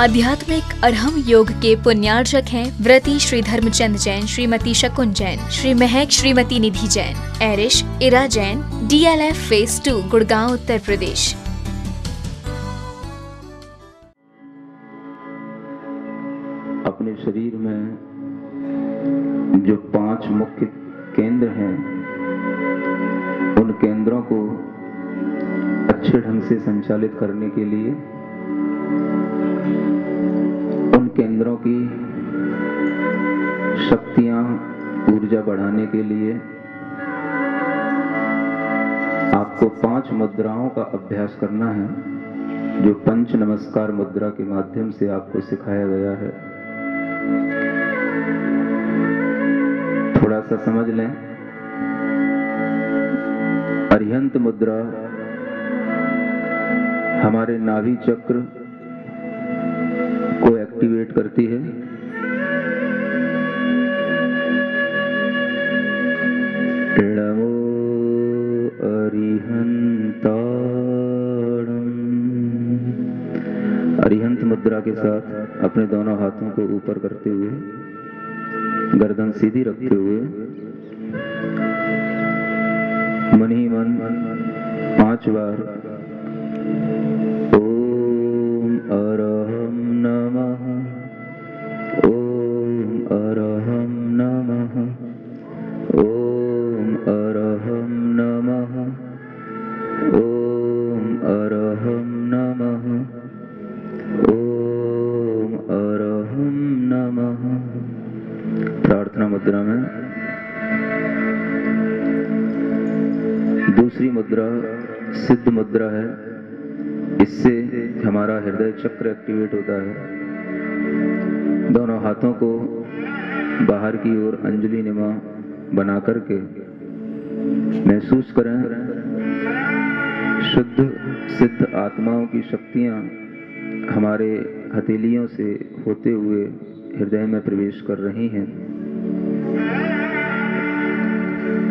आध्यात्मिक अरहम योग के पुण्यार्जक हैं व्रती श्री धर्मचंद जैन, श्रीमती शकुन जैन, श्री महक श्रीमती निधि जैन, एरिश इरा जैन, DLF फेज 2 गुड़गांव उत्तर प्रदेश। अपने शरीर में जो 5 मुख्य केंद्र हैं, उन केंद्रों को अच्छे ढंग से संचालित करने के लिए, उन केंद्रों की शक्तियां, ऊर्जा बढ़ाने के लिए आपको 5 मुद्राओं का अभ्यास करना है, जो पंच नमस्कार मुद्रा के माध्यम से आपको सिखाया गया है। थोड़ा सा समझ लें। अरिहंत मुद्रा हमारे नाभि चक्र को एक्टिवेट करती है। नमो अरिहंताणं। अरिहंत मुद्रा के साथ अपने दोनों हाथों को ऊपर करते हुए, गर्दन सीधी रखते हुए, मन ही मन 5 बार ओम अरहम नमः, ओम अरहम नमः, ओम अरहम नमः, ओम अरहम नमः, ओम अरहम नमः। प्रार्थना मुद्रा में दूसरी मुद्रा सिद्ध मुद्रा है। इससे हमारा हृदय चक्र एक्टिवेट होता है। दोनों हाथों को बाहर की ओर अंजलि निमा बना करके महसूस करें, शुद्ध सिद्ध आत्माओं की शक्तियां हमारे हथेलियों से होते हुए हृदय में प्रवेश कर रही हैं।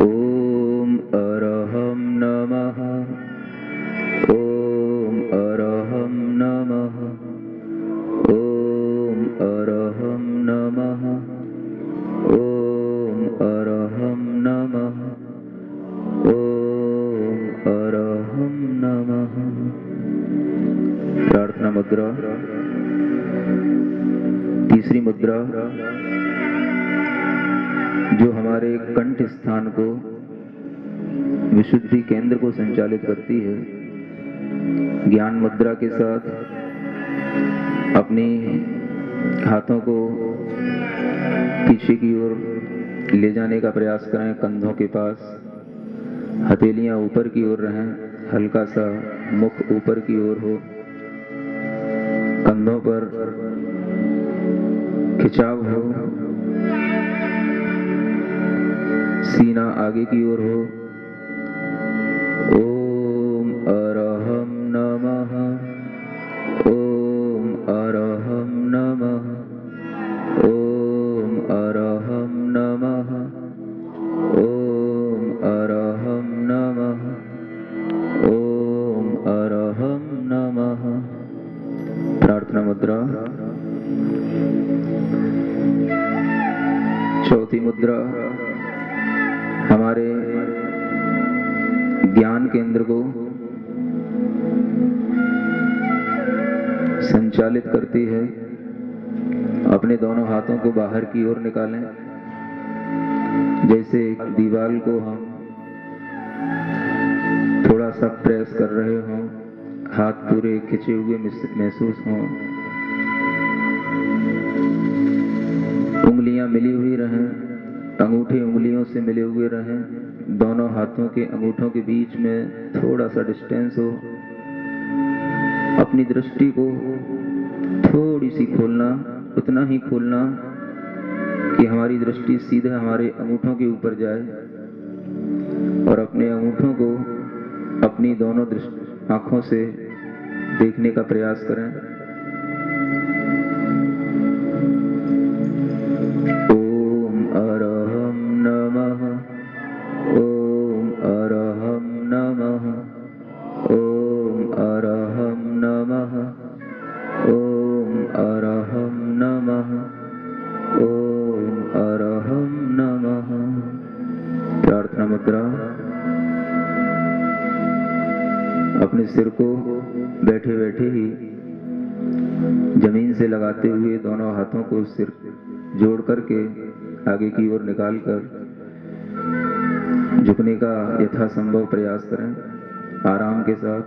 ओम अरहम नमः, ओम अरहम नमः, ओम अरहम नमः, ओम अरहम नमः, ओम अरहम नमः। प्रार्थना मुद्रा। तीसरी मुद्रा जो हमारे कंठ स्थान को, विशुद्धि केंद्र को संचालित करती है, ज्ञान मुद्रा के साथ अपनी हाथों को पीछे की ओर ले जाने का प्रयास करें। कंधों के पास हथेलियां ऊपर की ओर रहें, हल्का सा मुख ऊपर की ओर हो, कंधों पर खिंचाव हो, सीना आगे की ओर हो। ओम अरहम नमः, ओम अरहम नमः, ओम अरहम नमः, ओम अरहम नमः, ओम अरहम नमः। प्रार्थना मुद्रा। चौथी मुद्रा हमारे ज्ञान केंद्र को संचालित करती है। अपने दोनों हाथों को बाहर की ओर निकालें, जैसे दीवार को हम थोड़ा सा प्रेस कर रहे हों, हाथ पूरे खिंचे हुए महसूस हों, उंगलियां मिली हुई रहें, अंगूठे उंगलियों से मिले हुए रहें, दोनों हाथों के अंगूठों के बीच में थोड़ा सा डिस्टेंस हो। अपनी दृष्टि को थोड़ी सी खोलना, उतना ही खोलना कि हमारी दृष्टि सीधे हमारे अंगूठों के ऊपर जाए, और अपने अंगूठों को अपनी दोनों आंखों से देखने का प्रयास करें। ओम अरहम नमः, ओम अरहम नमः, ओम अरहम नमः, ओम परिवर्तन मुद्रा। अपने सिर को बैठे बैठे ही जमीन से लगाते हुए दोनों हाथों को सिर जोड़ करके आगे की ओर निकाल कर झुकने का यथासंभव प्रयास करें। आराम के साथ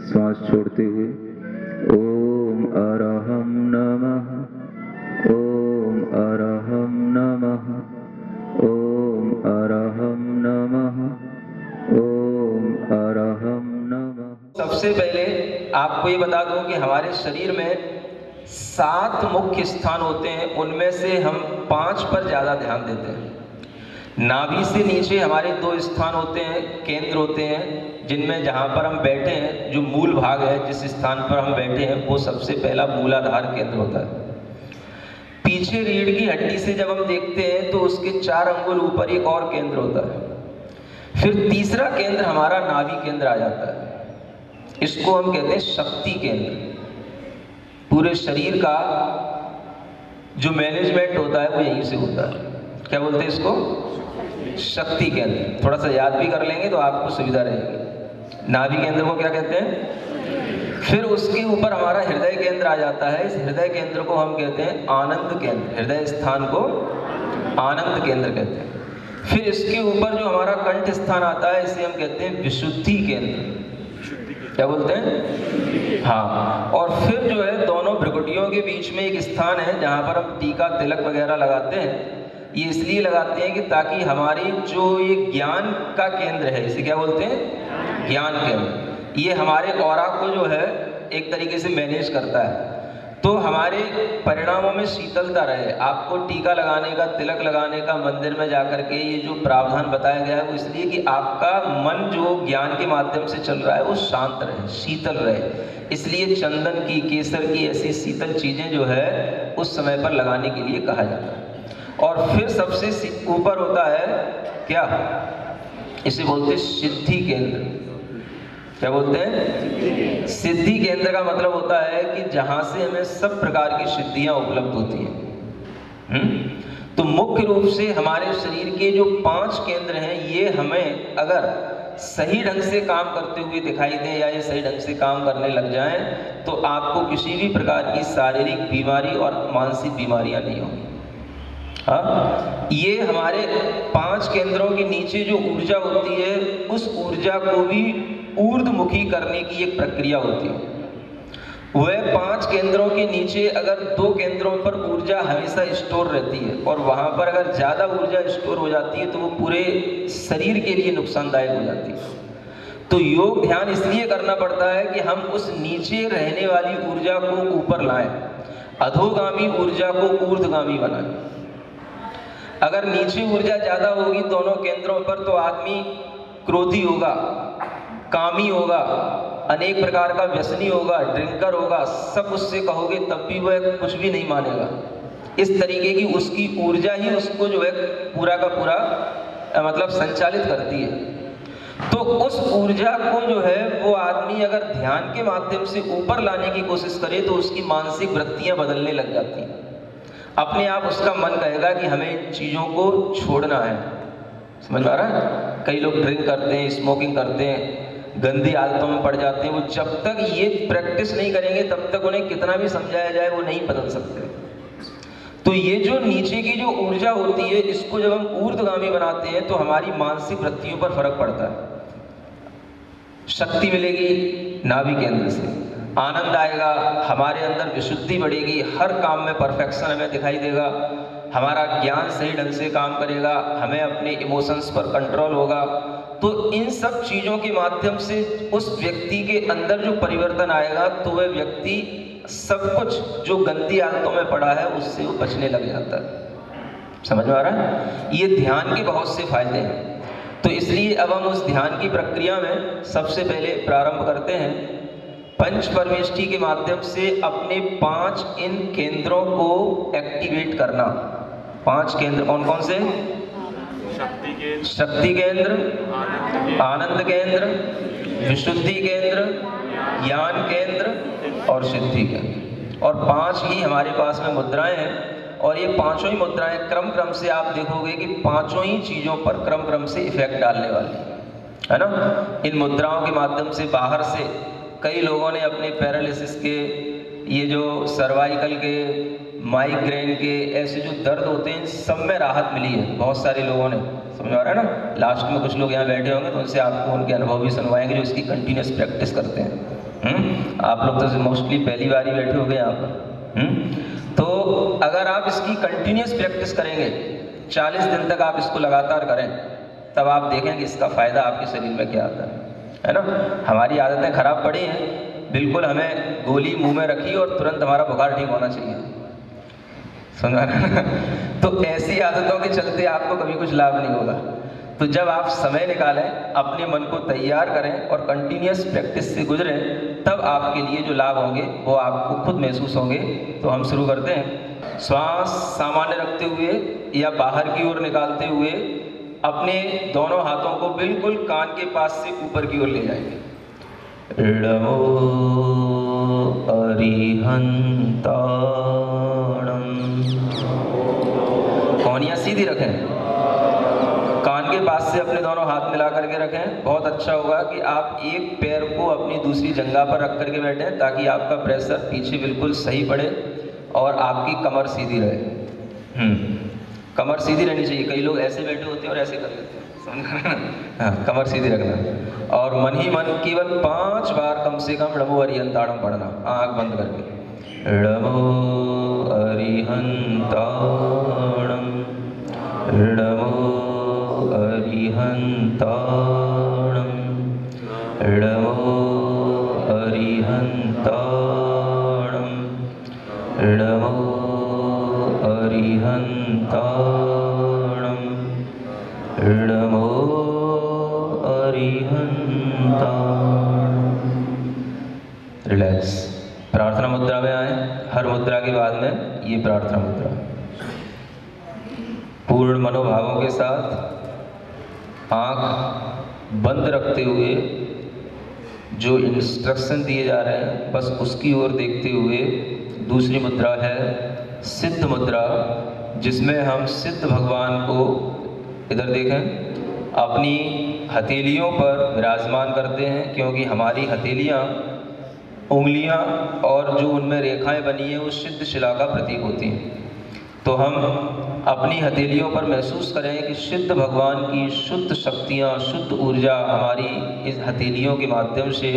श्वास छोड़ते हुए ओम अरहम नमः, ओम अरहम नमः, ओम अरहम नमः, ओम अरहम नमः। सबसे पहले आपको ये बता दूं कि हमारे शरीर में 7 मुख्य स्थान होते हैं, उनमें से हम 5 पर ज़्यादा ध्यान देते हैं। नाभि से नीचे हमारे 2 स्थान होते हैं, केंद्र होते हैं, जिनमें जहाँ पर हम बैठे हैं, जो मूल भाग है, जिस स्थान पर हम बैठे हैं, वो सबसे पहला मूलाधार केंद्र होता है। पीछे रीढ़ की हड्डी से जब हम देखते हैं तो उसके 4 अंगुल ऊपर एक और केंद्र होता है। फिर तीसरा केंद्र हमारा नाभि केंद्र आ जाता है। इसको हम कहते हैं शक्ति केंद्र। पूरे शरीर का जो मैनेजमेंट होता है वो यहीं से होता है। क्या बोलते हैं इसको? शक्ति केंद्र। थोड़ा सा याद भी कर लेंगे तो आपको सुविधा रहेगी। नाभि केंद्र को क्या कहते हैं? फिर उसके ऊपर हमारा हृदय केंद्र आ जाता है। इस हृदय केंद्र को हम कहते हैं आनंद केंद्र। हृदय स्थान को आनंद केंद्र कहते हैं। फिर इसके ऊपर जो हमारा कंठ स्थान आता है, इसे हम कहते हैं विशुद्धि केंद्र। क्या बोलते हैं? हाँ। और फिर जो है दोनों भ्रुकुटियों के बीच में एक स्थान है जहाँ पर हम टीका तिलक वगैरह लगाते हैं। ये इसलिए लगाते हैं कि ताकि हमारी जो ये ज्ञान का केंद्र है, इसे क्या बोलते हैं? ज्ञान केंद्र। ये हमारे ऑरा को जो है एक तरीके से मैनेज करता है, तो हमारे परिणामों में शीतलता रहे। आपको टीका लगाने का, तिलक लगाने का, मंदिर में जाकर के ये जो प्रावधान बताया गया है वो इसलिए कि आपका मन जो ज्ञान के माध्यम से चल रहा है वो शांत रहे, शीतल रहे। इसलिए चंदन की, केसर की ऐसी शीतल चीज़ें जो है उस समय पर लगाने के लिए कहा जाता है। और फिर सबसे ऊपर होता है क्या? इसे बोलते हैं सिद्धि केंद्र। क्या बोलते हैं? सिद्धि केंद्र का मतलब होता है कि जहां से हमें सब प्रकार की सिद्धियां उपलब्ध होती हैं। तो मुख्य रूप से हमारे शरीर के जो 5 केंद्र हैं, ये हमें अगर सही ढंग से काम करते हुए दिखाई दें या ये सही ढंग से काम करने लग जाएं तो आपको किसी भी प्रकार की शारीरिक बीमारी और मानसिक बीमारियां नहीं होंगी। हाँ, ये हमारे 5 केंद्रों के नीचे जो ऊर्जा होती है, उस ऊर्जा को भी ऊर्ध्वमुखी करने की एक प्रक्रिया होती है। वह 5 केंद्रों के नीचे अगर 2 केंद्रों पर ऊर्जा हमेशा स्टोर रहती है और वहाँ पर अगर ज़्यादा ऊर्जा स्टोर हो जाती है तो वो पूरे शरीर के लिए नुकसानदायक हो जाती है। तो योग ध्यान इसलिए करना पड़ता है कि हम उस नीचे रहने वाली ऊर्जा को ऊपर लाएं, अधोगामी ऊर्जा को ऊर्ध्वगामी बनाएं। अगर नीचे ऊर्जा ज़्यादा होगी दोनों केंद्रों पर तो आदमी क्रोधी होगा, कामी होगा, अनेक प्रकार का व्यसनी होगा, ड्रिंकर होगा। सब उससे कहोगे तब भी वह कुछ भी नहीं मानेगा। इस तरीके की उसकी ऊर्जा ही उसको जो है पूरा का पूरा मतलब संचालित करती है। तो उस ऊर्जा को जो है वो आदमी अगर ध्यान के माध्यम से ऊपर लाने की कोशिश करे तो उसकी मानसिक वृत्तियां बदलने लग जाती हैं। अपने आप उसका मन कहेगा कि हमें इन चीज़ों को छोड़ना है। समझ में आ रहा है? कई लोग ड्रिंक करते हैं, स्मोकिंग करते हैं, गंदी आदतों में पड़ जाते हैं। वो जब तक ये प्रैक्टिस नहीं करेंगे तब तक उन्हें कितना भी समझाया जाए वो नहीं बदल सकते। तो ये जो नीचे की जो ऊर्जा होती है, इसको जब हम ऊर्ध्वगामी बनाते हैं तो हमारी मानसिक वृत्तियों पर फर्क पड़ता है। शक्ति मिलेगी नाभि केंद्र से, आनंद आएगा, हमारे अंदर विशुद्धि बढ़ेगी, हर काम में परफेक्शन हमें दिखाई देगा, हमारा ज्ञान सही ढंग से काम करेगा, हमें अपने इमोशंस पर कंट्रोल होगा। तो इन सब चीज़ों के माध्यम से उस व्यक्ति के अंदर जो परिवर्तन आएगा तो वह व्यक्ति सब कुछ जो गंदी आदतों में पड़ा है उससे वो बचने लग जाता है। समझ में आ रहा है? ये ध्यान के बहुत से फायदे हैं। तो इसलिए अब हम उस ध्यान की प्रक्रिया में सबसे पहले प्रारंभ करते हैं पंच परमेष्ठी के माध्यम से अपने 5 इन केंद्रों को एक्टिवेट करना। 5 केंद्र कौन कौन से? शक्ति केंद्र, आनंद केंद्र, विशुद्धि केंद्र, ज्ञान केंद्र और सिद्धि केंद्र। और 5 ही हमारे पास में मुद्राएं हैं। और ये पांचों ही मुद्राएं क्रम क्रम से आप देखोगे कि पांचों ही चीज़ों पर क्रम क्रम से इफेक्ट डालने वाली है ना। इन मुद्राओं के माध्यम से बाहर से कई लोगों ने अपने पैरालिसिस के, ये जो सर्वाइकल के, माइग्रेन के, ऐसे जो दर्द होते हैं, इन सब में राहत मिली है बहुत सारे लोगों ने। समझ आ रहा है ना। लास्ट में कुछ लोग यहाँ बैठे होंगे तो उनसे आपको उनके अनुभव भी सुनवाएंगे जो इसकी कंटिन्यूस प्रैक्टिस करते हैं। आप लोग तो मोस्टली पहली बार ही बैठे हो गए यहाँ पर। तो अगर आप इसकी कंटिन्यूस प्रैक्टिस करेंगे, 40 दिन तक आप इसको लगातार करें, तब आप देखेंगे इसका फ़ायदा आपके शरीर में क्या आता है ना। हमारी आदतें खराब पड़ी हैं, बिल्कुल हमें गोली मुंह में रखी और तुरंत हमारा बुखार ठीक होना चाहिए, समझ रहे हैं। तो ऐसी आदतों के चलते आपको कभी कुछ लाभ नहीं होगा। तो जब आप समय निकालें, अपने मन को तैयार करें और कंटिन्यूस प्रैक्टिस से गुजरें, तब आपके लिए जो लाभ होंगे वो आपको खुद महसूस होंगे। तो हम शुरू करते हैं। श्वास सामान्य रखते हुए या बाहर की ओर निकालते हुए अपने दोनों हाथों को बिल्कुल कान के पास से ऊपर की ओर ले जाएंगे। नमो अरिहंताणं। कोहनियाँ सीधी रखें, कान के पास से अपने दोनों हाथ मिला करके रखें। बहुत अच्छा होगा कि आप एक पैर को अपनी दूसरी जंघा पर रख करके बैठें, ताकि आपका प्रेशर पीछे बिल्कुल सही पड़े और आपकी कमर सीधी रहे। कमर सीधी रहनी चाहिए। कई लोग ऐसे बैठे होते हैं और ऐसे कर लेते हैं, समझ। हाँ, कमर सीधी रखना और मन ही मन केवल 5 बार कम से कम नमो अरिहंताणं पढ़ना, आँख बंद करके। नमो अरिहंताणं, नमो अरिहंताणं, नमो अरिहंताणं, नमो अरिहंताणं, नमो अरिहंताणं। रिलैक्स। प्रार्थना मुद्रा में आए। हर मुद्रा के बाद में ये प्रार्थना मुद्रा। पूर्ण मनोभावों के साथ आँख बंद रखते हुए जो इंस्ट्रक्शन दिए जा रहे हैं बस उसकी ओर देखते हुए दूसरी मुद्रा है सिद्ध मुद्रा, जिसमें हम सिद्ध भगवान को, इधर देखें, अपनी हथेलियों पर विराजमान करते हैं, क्योंकि हमारी हथेलियाँ, उंगलियाँ और जो उनमें रेखाएं बनी हैं वो सिद्ध शिला का प्रतीक होती हैं। तो हम अपनी हथेलियों पर महसूस करें कि सिद्ध भगवान की शुद्ध शक्तियाँ, शुद्ध ऊर्जा हमारी इस हथेलियों के माध्यम से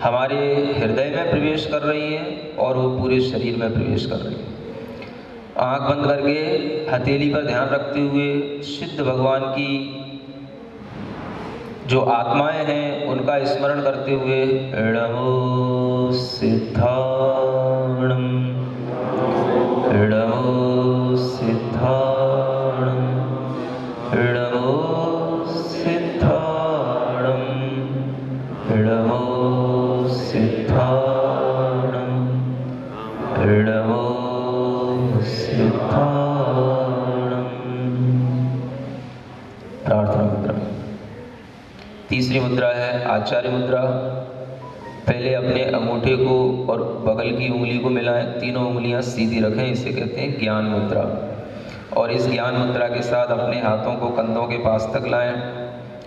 हमारे हृदय में प्रवेश कर रही है और वो पूरे शरीर में प्रवेश कर रही है। आँख बंद करके हथेली पर ध्यान रखते हुए सिद्ध भगवान की जो आत्माएं हैं उनका स्मरण करते हुए नमो सिद्धाणं, नमो सिद्धाणं, नमो सिद्धाणं, नमो सिद्धाणं, नमो सिद्धाणं। प्रार्थना मुद्रा। तीसरी मुद्रा है आचार्य मुद्रा। पहले अपने अंगूठे को और बगल की उंगली को मिलाएं, तीनों उंगलियां सीधी रखें, इसे कहते हैं ज्ञान मुद्रा। और इस ज्ञान मुद्रा के साथ अपने हाथों को कंधों के पास तक लाएं,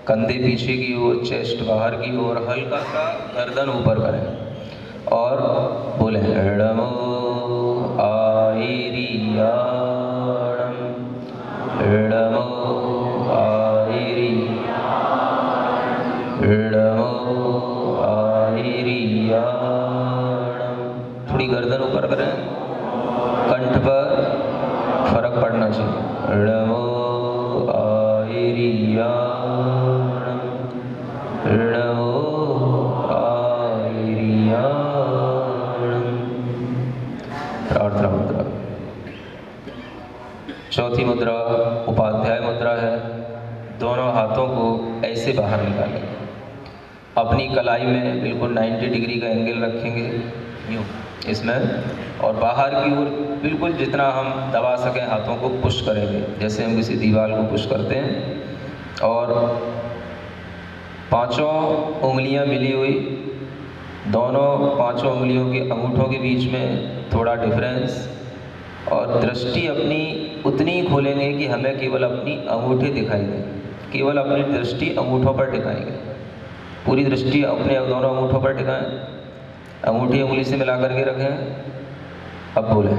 कंधे पीछे की ओर, चेस्ट बाहर की ओर, हल्का सा गर्दन ऊपर करें और बोलें नमो आयरियाणं, नमो आयरियाणं, नमो आयरियाणं। थोड़ी गर्दन ऊपर करें, कंठ पर फर्क पड़ना चाहिए। नमो आयरियाणं, नमो आयरियाणं। प्रार्थना मुद्रा। चौथी मुद्रा उपाध्याय मुद्रा है। दोनों हाथों को ऐसे बाहर निकालें, अपनी कलाई में बिल्कुल 90 डिग्री का एंगल रखेंगे यूँ इसमें, और बाहर की ओर बिल्कुल जितना हम दबा सकें हाथों को पुश करेंगे, जैसे हम किसी दीवार को पुश करते हैं। और पांचों उंगलियां मिली हुई, दोनों पांचों उंगलियों के अंगूठों के बीच में थोड़ा डिफरेंस, और दृष्टि अपनी उतनी ही खोलेंगे कि हमें केवल अपनी अंगूठे दिखाई दें, केवल अपनी दृष्टि अंगूठों पर टिकाएंगे। पूरी दृष्टि अपने दोनों अंगूठों पर टिकाएं, अंगूठी उंगली से मिला करके रखें। अब बोले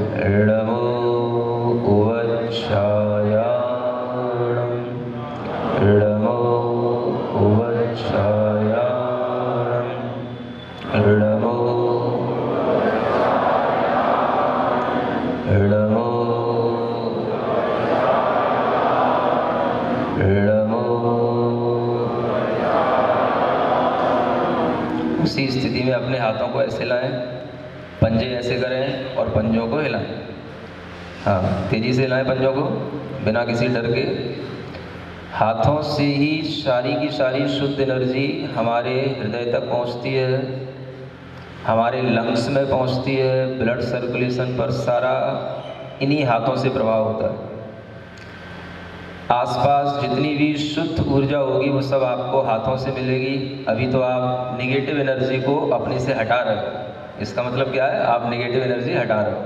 णमो उवच्छायाणं, णमो उवच्छायाणं, णमो णमो णमो। उसी स्थिति में अपने हाथों को ऐसे लाएं, पंजे ऐसे करें और पंजों को हिलाएं। हाँ, तेजी से हिलाएं पंजों को बिना किसी डर के। हाथों से ही सारी की सारी शुद्ध एनर्जी हमारे हृदय तक पहुंचती है, हमारे लंग्स में पहुंचती है, ब्लड सर्कुलेशन पर सारा इन्हीं हाथों से प्रभाव होता है। आसपास जितनी भी शुद्ध ऊर्जा होगी वो सब आपको हाथों से मिलेगी। अभी तो आप निगेटिव एनर्जी को अपने से हटा रहे हो, इसका मतलब क्या है? आप निगेटिव एनर्जी हटा रहे हो।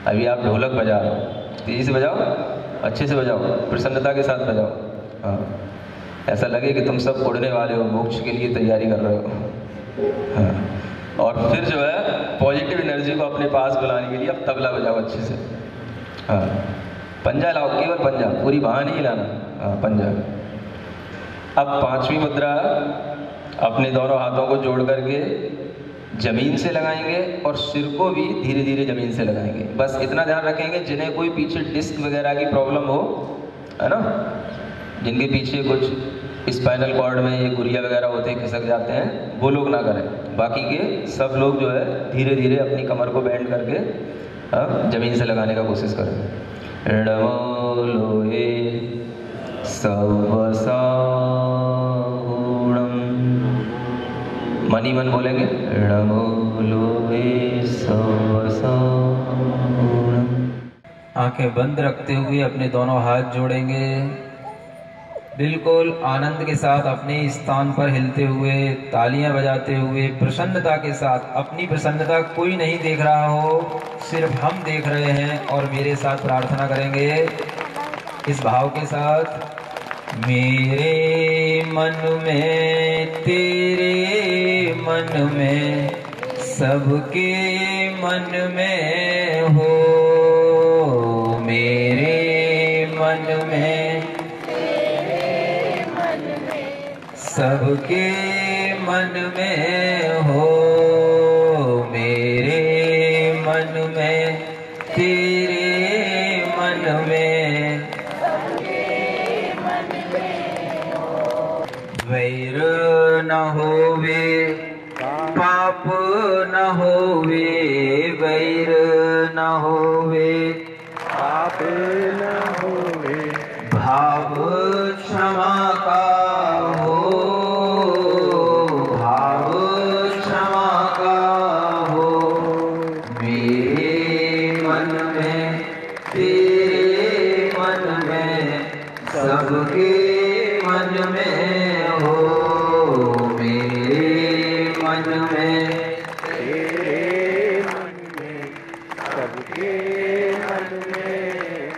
अभी आप ढोलक बजा रहे हो, तेजी से बजाओ, अच्छे से बजाओ, प्रसन्नता के साथ बजाओ। हाँ, ऐसा लगे कि तुम सब उड़ने वाले हो, मोक्ष के लिए तैयारी कर रहे हो। हाँ, और फिर जो है पॉजिटिव एनर्जी को अपने पास बुलाने के लिए अब तबला बजाओ अच्छे से। हाँ, पंजा लाओ, केवल पंजा, पूरी बाँह नहीं हिलाना। हाँ, पंजा। अब पांचवी मुद्रा, अपने दोनों हाथों को जोड़ करके जमीन से लगाएंगे और सिर को भी धीरे धीरे जमीन से लगाएंगे। बस इतना ध्यान रखेंगे, जिन्हें कोई पीछे डिस्क वगैरह की प्रॉब्लम हो, है ना, जिनके पीछे कुछ स्पाइनल कॉर्ड में ये गुरिया वगैरह होते हैं, खिसक जाते हैं, वो लोग ना करें। बाकी के सब लोग जो है धीरे धीरे अपनी कमर को बैंड करके जमीन से लगाने का कोशिश करें। णमो लोहे सवसागुणं, मन ही मन बोलेंगे णमो लोहे सवसागुणं। आंखें बंद रखते हुए अपने दोनों हाथ जोड़ेंगे, बिल्कुल आनंद के साथ अपने स्थान पर हिलते हुए, तालियां बजाते हुए, प्रसन्नता के साथ। अपनी प्रसन्नता कोई नहीं देख रहा हो, सिर्फ हम देख रहे हैं। और मेरे साथ प्रार्थना करेंगे इस भाव के साथ, मेरे मन में, तेरे मन में, सबके मन में हो, मेरे मन में, सबके मन में हो, मेरे मन में, तेरे मन में, वैर न होवे, पाप न होवे, वैर न होवे, पाप न होवे, भाव क्षमा का हो, भाव क्षमा का हो, मेरे मन में, तेरे मन में, सबके मन में हो, मेरे मन में, तेरे मन में, सबके मन में।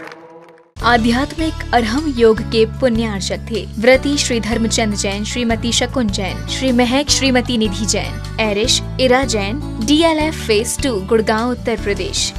आध्यात्मिक अरहम योग के पुण्यार्चक थे व्रती श्री धर्मचंद जैन, श्रीमती शकुन जैन, श्री महक श्रीमती निधि जैन, एरिश इरा जैन, DLF फेज 2 गुड़गांव उत्तर प्रदेश।